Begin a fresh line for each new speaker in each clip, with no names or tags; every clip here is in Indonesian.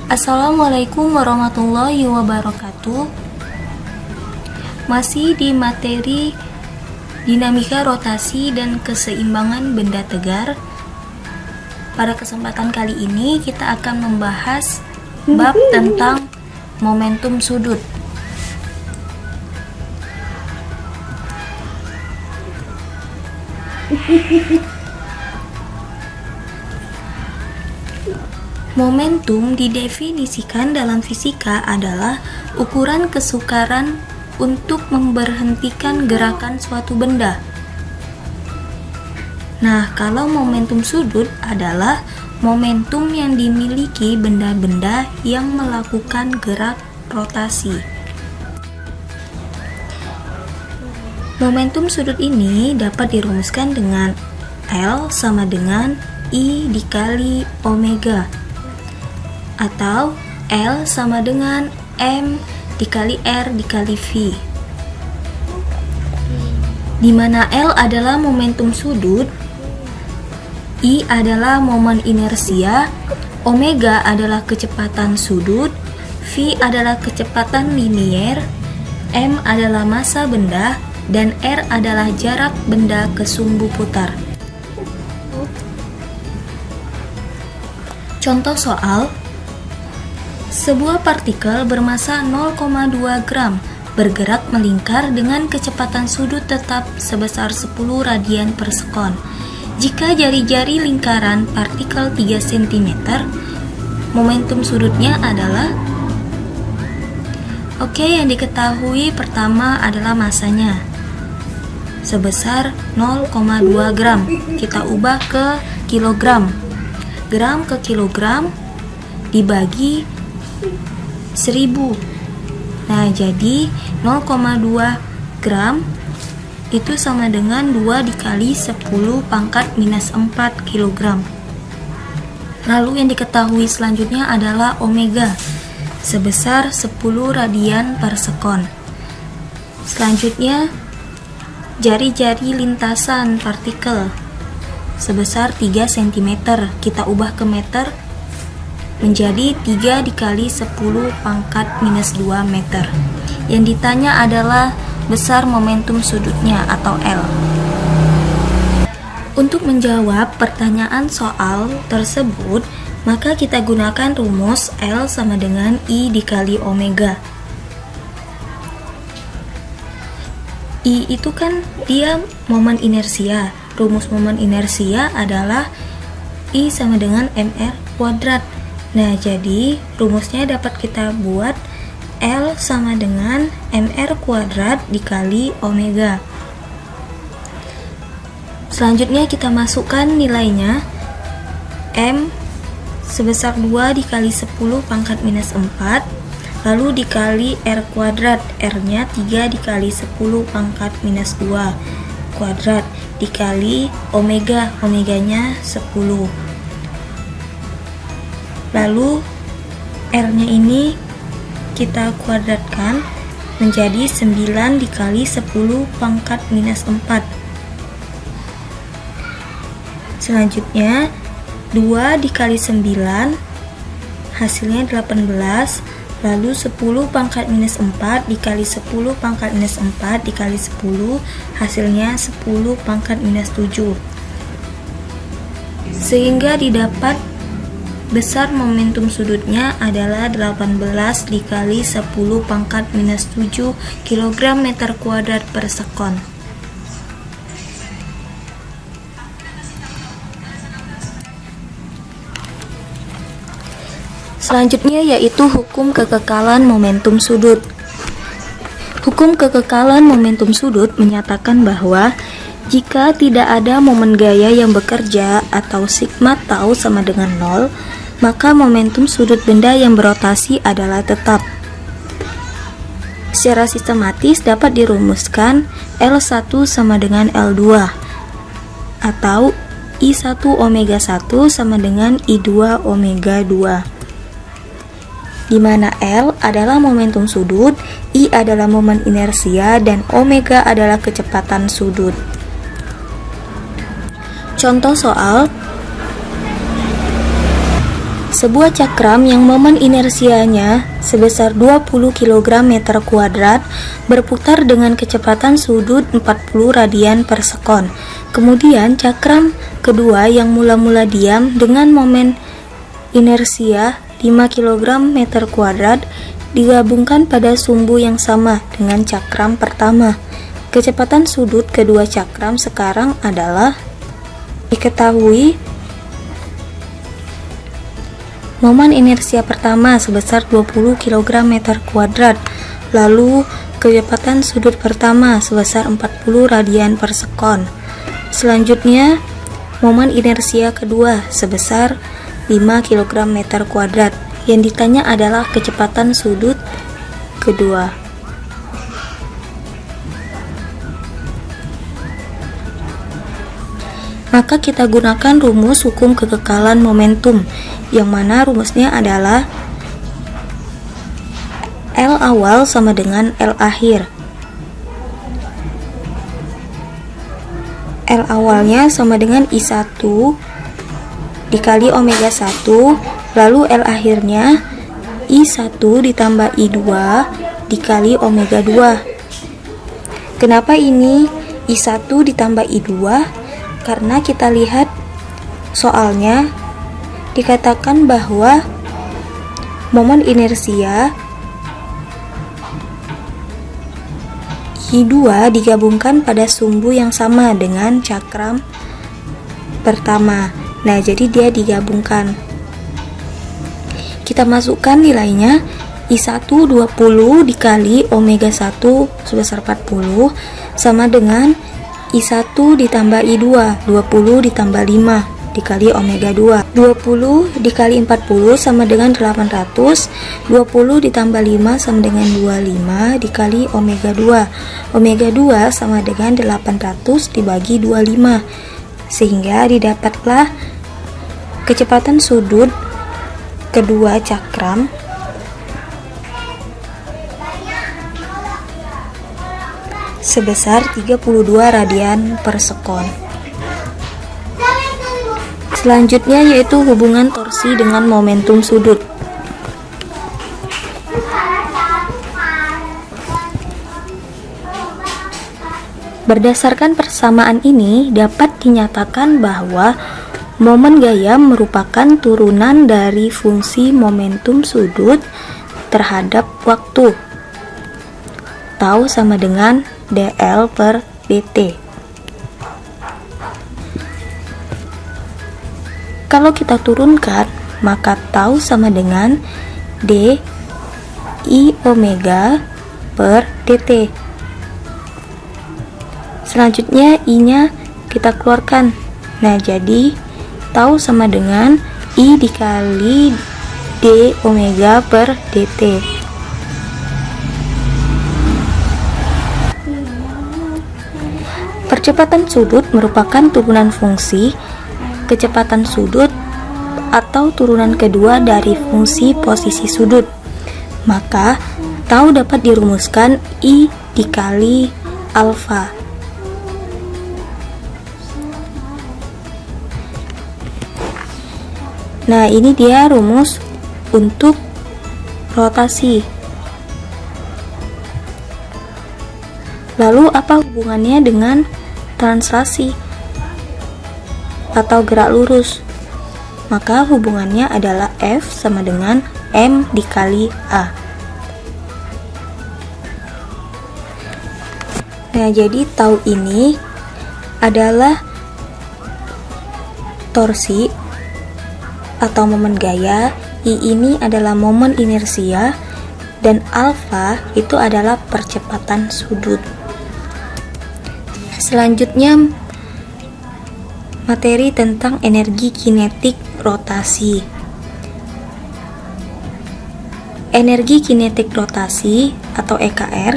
Assalamualaikum warahmatullahi wabarakatuh. Masih di materi dinamika rotasi dan keseimbangan benda tegar. Pada kesempatan kali ini kita akan membahas bab tentang momentum sudut. Momentum didefinisikan dalam fisika adalah ukuran kesukaran untuk memberhentikan gerakan suatu benda. Nah, kalau momentum sudut adalah momentum yang dimiliki benda-benda yang melakukan gerak rotasi. Momentum sudut ini dapat dirumuskan dengan L sama dengan I dikali omega, atau L sama dengan M dikali R dikali V, di mana L adalah momentum sudut, I adalah momen inersia, omega adalah kecepatan sudut, V adalah kecepatan linier, M adalah massa benda, dan R adalah jarak benda ke sumbu putar. Contoh soal: sebuah partikel bermassa 0,2 gram bergerak melingkar dengan kecepatan sudut tetap sebesar 10 radian per sekon. Jika jari-jari lingkaran partikel 3 cm, momentum sudutnya adalah... yang diketahui pertama adalah massanya sebesar 0,2 gram. Kita ubah ke kilogram. Gram ke kilogram dibagi 1000. Nah, jadi 0,2 gram itu sama dengan 2 dikali 10 pangkat minus 4 kilogram. Lalu yang diketahui selanjutnya adalah omega sebesar 10 radian per sekon. Selanjutnya jari-jari lintasan partikel sebesar 3 cm. Kita ubah ke meter menjadi 3 dikali 10 pangkat minus 2 meter. Yang ditanya adalah besar momentum sudutnya atau L. Untuk menjawab pertanyaan soal tersebut, maka kita gunakan rumus L sama dengan I dikali omega. I itu kan dia momen inersia. Rumus momen inersia adalah I sama dengan mr kuadrat. Nah, jadi rumusnya dapat kita buat L sama dengan mr kuadrat dikali omega. Selanjutnya kita masukkan nilainya. M sebesar 2 dikali 10 pangkat minus 4, lalu dikali R kuadrat. R-nya 3 dikali 10 pangkat minus 2 kuadrat dikali omega. Omeganya 10. Lalu R-nya ini kita kuadratkan menjadi 9 dikali 10 pangkat minus 4. Selanjutnya 2 dikali 9 hasilnya 18. Lalu 10 pangkat minus 4 dikali 10 pangkat minus 4 dikali 10 hasilnya 10 pangkat minus 7. Sehingga didapat besar momentum sudutnya adalah 18 dikali 10 pangkat minus 7 kg meter kuadrat per sekon. Selanjutnya yaitu hukum kekekalan momentum sudut. Hukum kekekalan momentum sudut menyatakan bahwa jika tidak ada momen gaya yang bekerja atau sigma tau sama dengan 0, maka momentum sudut benda yang berotasi adalah tetap. Secara sistematis dapat dirumuskan L1 sama dengan L2 atau I1 omega 1 sama dengan I2 omega 2, di mana L adalah momentum sudut, I adalah momen inersia, dan omega adalah kecepatan sudut. Contoh soal: Sebuah cakram yang momen inersianya sebesar 20 kg meter kuadrat berputar dengan kecepatan sudut 40 radian per sekon. Kemudian cakram kedua yang mula-mula diam dengan momen inersia 5 kg meter kuadrat digabungkan pada sumbu yang sama dengan cakram pertama. Kecepatan sudut kedua cakram sekarang adalah diketahui. Momen inersia pertama sebesar 20 kg meter kuadrat, lalu kecepatan sudut pertama sebesar 40 radian per sekon. Selanjutnya, momen inersia kedua sebesar 5 kg meter kuadrat. Yang ditanya adalah kecepatan sudut kedua. Maka kita gunakan rumus hukum kekekalan momentum, yang mana rumusnya adalah L awal sama dengan L akhir. L awalnya sama dengan I1 dikali omega 1, lalu L akhirnya I1 ditambah I2 dikali omega 2. Kenapa ini I1 ditambah I2? Karena kita lihat soalnya dikatakan bahwa momen inersia I2 digabungkan pada sumbu yang sama dengan cakram pertama. Nah, jadi dia digabungkan. Kita masukkan nilainya. I1 20 dikali omega 1 sebesar 40 sama dengan I1 ditambah I2 20 ditambah 5 dikali omega 2. 20 dikali 40 sama dengan 800. 20 ditambah 5 sama dengan 25 dikali omega 2. Omega 2 sama dengan 800 dibagi 25, sehingga didapatlah kecepatan sudut kedua cakram sebesar 32 radian per sekon. Selanjutnya yaitu hubungan torsi dengan momentum sudut. Berdasarkan persamaan ini dapat dinyatakan bahwa momen gaya merupakan turunan dari fungsi momentum sudut terhadap waktu. Tau sama dengan dl per dt. Kalau kita turunkan, maka tau sama dengan d i omega per dt. Selanjutnya i nya kita keluarkan. Nah, jadi tau sama dengan i dikali d omega per dt. Percepatan sudut merupakan turunan fungsi kecepatan sudut atau turunan kedua dari fungsi posisi sudut. Maka tau dapat dirumuskan I dikali alfa. Nah, ini dia rumus untuk rotasi. Lalu apa hubungannya dengan translasi atau gerak lurus? Maka hubungannya adalah F sama dengan M dikali A. Nah, jadi tau ini adalah torsi atau momen gaya, I ini adalah momen inersia, dan alfa itu adalah percepatan sudut. Selanjutnya materi tentang energi kinetik rotasi. Energi kinetik rotasi atau EKR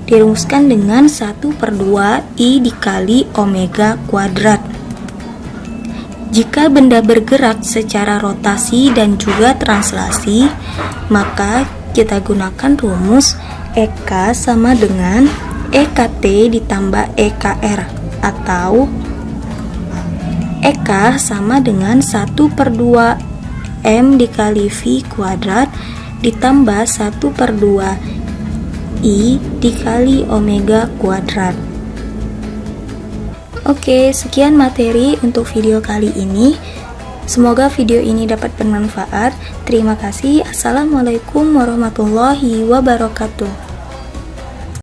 dirumuskan dengan 1/2 I dikali omega kuadrat. Jika benda bergerak secara rotasi dan juga translasi, maka kita gunakan rumus EK sama dengan EKT ditambah EKR, atau EK sama dengan 1/2 M dikali V kuadrat ditambah 1/2 I dikali omega kuadrat. Oke, sekian materi untuk video kali ini. Semoga video ini dapat bermanfaat. Terima kasih. Assalamualaikum warahmatullahi wabarakatuh.